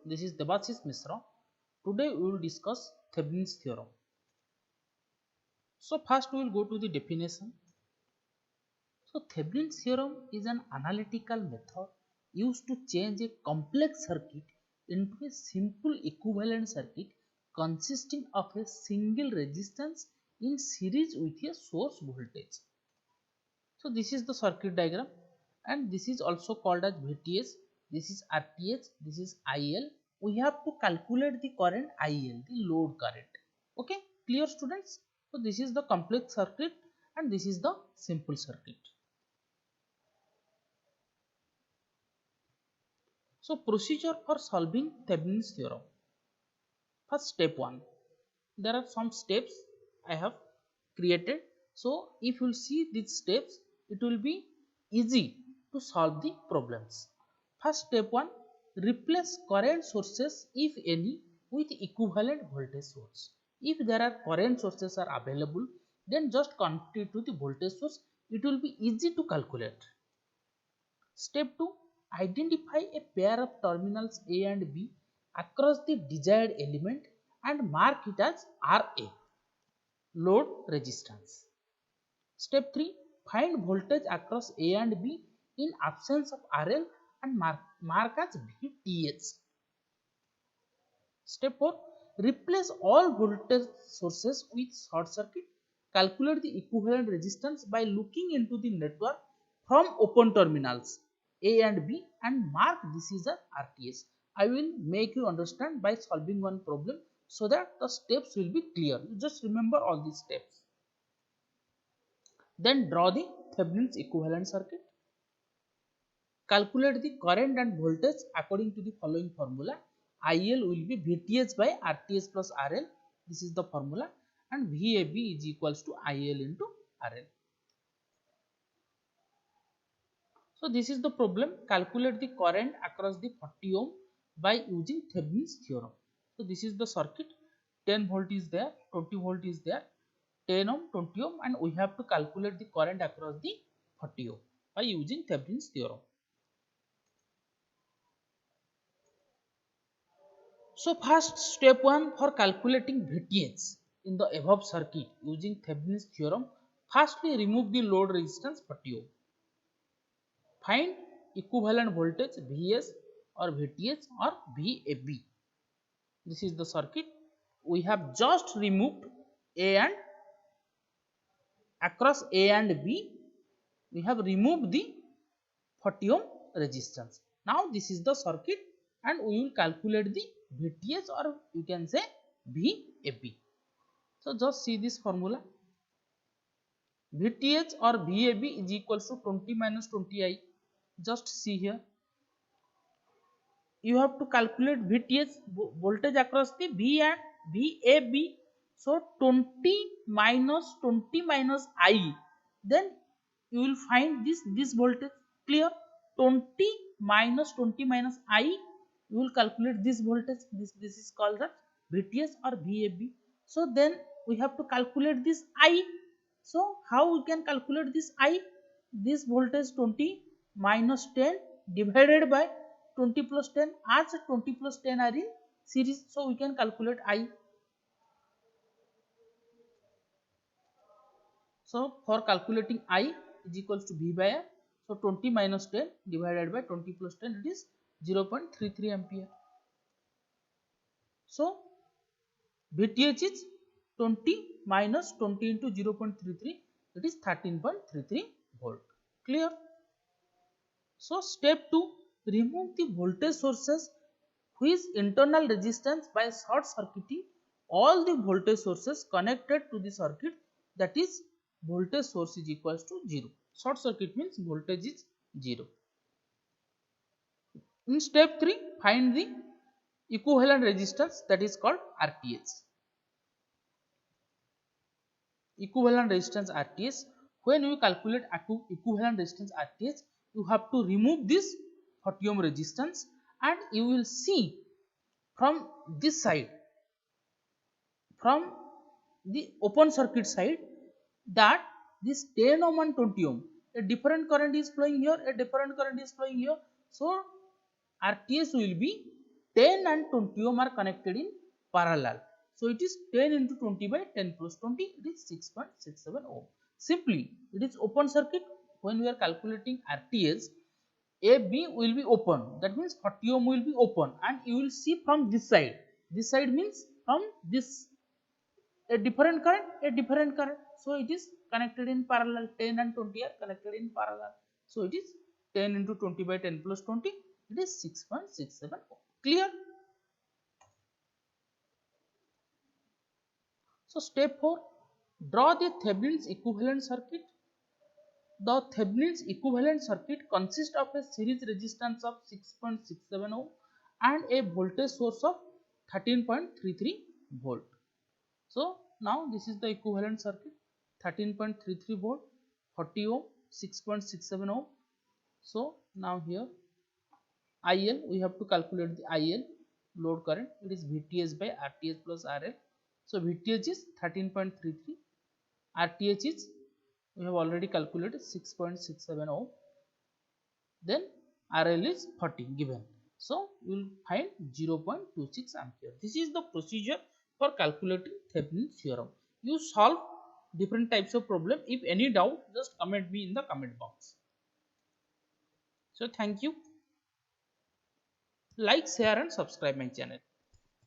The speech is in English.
this is Debashis Mishra. Today we will discuss Thevenin's theorem. So first we will go to the definition. So Thevenin's theorem is an analytical method used to change a complex circuit into a simple equivalent circuit consisting of a single resistance in series with a source voltage. So this is the circuit diagram, and this is also called as VTH, this is RTH, this is IL. We have to calculate the current IL, the load current. Okay, clear students? So this is the complex circuit and this is the simple circuit. So procedure for solving Thevenin's theorem. First, step 1. There are some steps I have created. So if you see these steps, it will be easy to solve the problems. First, step 1. Replace current sources, if any, with equivalent voltage source. If there are current sources are available, then just connect it to the voltage source. It will be easy to calculate. Step 2. Identify a pair of terminals A and B across the desired element and mark it as RA, load resistance. Step 3. Find voltage across A and B in absence of RL and mark as VTH. Step 4. Replace all voltage sources with short circuit. Calculate the equivalent resistance by looking into the network from open terminals A and B and mark this is a RTH. I will make you understand by solving one problem so that the steps will be clear. You just remember all these steps. Then draw the Thevenin's equivalent circuit. Calculate the current and voltage according to the following formula. IL will be VTH by RTH plus RL. This is the formula, and VAB is equals to IL into RL. So this is the problem. Calculate the current across the 40 ohm by using Thevenin's theorem. So this is the circuit. 10 volt is there, 20 volt is there, 10 ohm, 20 ohm, and we have to calculate the current across the 40 ohm by using Thevenin's theorem. So first, step 1 for calculating VTH in the above circuit using Thevenin's theorem. Firstly, remove the load resistance 40 ohm. Find equivalent voltage Vs or VTH or VAB. This is the circuit. We have just removed A and across A and B. We have removed the 40 ohm resistance. Now this is the circuit, and we will calculate the VTH or you can say VAB. So just see this formula. VTH or VAB is equals to 20 minus 20I. Just see here. You have to calculate VTH, voltage across the V and VAB. So 20 minus I. Then you will find this voltage. Clear? 20 minus I. You will calculate this voltage. This is called the VTH or VAB. So then we have to calculate this I. So how we can calculate this I? This voltage 20 minus 10 divided by 20 plus 10, as 20 plus 10 are in series, so we can calculate I. So for calculating I is equals to V by R. So 20 minus 10 divided by 20 plus 10, it is 0.33 ampere. So VTH is 20 minus 20 into 0.33, it is 13.33 volt. Clear? So step 2, remove the voltage sources whose internal resistance by short circuiting all the voltage sources connected to the circuit, that is voltage source is equals to 0. Short circuit means voltage is 0. In step 3, find the equivalent resistance, that is called RTH. Equivalent resistance RTH. When you calculate equivalent resistance RTH, you have to remove this 40 ohm resistance, and you will see from this side, from the open circuit side, that this 10 ohm and 20 ohm, a different current is flowing here, a different current is flowing here. So RTH will be 10 and 20 ohm are connected in parallel. So it is 10 into 20 by 10 plus 20, it is 6.67 ohm. Simply, it is open circuit. When we are calculating RTH, A, B will be open. That means 40 ohm will be open, and you will see from this side. This side means from this a different current, a different current. So it is connected in parallel. 10 and 20 are connected in parallel. So it is 10 into 20 by 10 plus 20. It is 6.67 ohm. Clear? So step 4, draw the Thevenin's equivalent circuit. The Thevenin's equivalent circuit consists of a series resistance of 6.67 ohm and a voltage source of 13.33 volt. So now this is the equivalent circuit: 13.33 volt, 40 ohm, 6.67 ohm. So now here IL, we have to calculate the IL, load current. It is VTH by RTH plus RL. So VTH is 13.33, RTH is, we have already calculated, 6.67 ohm, then RL is 40 given. So we will find 0.26 ampere. This is the procedure for calculating Thevenin's theorem. You solve different types of problem. If any doubt, just comment me in the comment box. So thank you. Like, share and subscribe my channel.